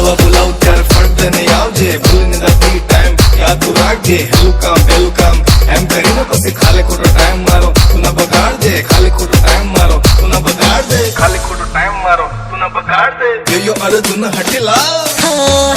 બોલાવા બોલાવ ત્યારે ફટ દઈને આવજે ભૂલી નથી ટાઈમ યાદ તું રાખજે હેલું કામ એમ કરીને પછી ખાલી ખોટો ટાઈમ મારો તું ના બગાડજે ખાલી ખોટો ટાઈમ મારો તું ના બગાડજે ખાલી ખોટો ટાઈમ મારો તું ના બગાડજે યો અર્જુન હટેલા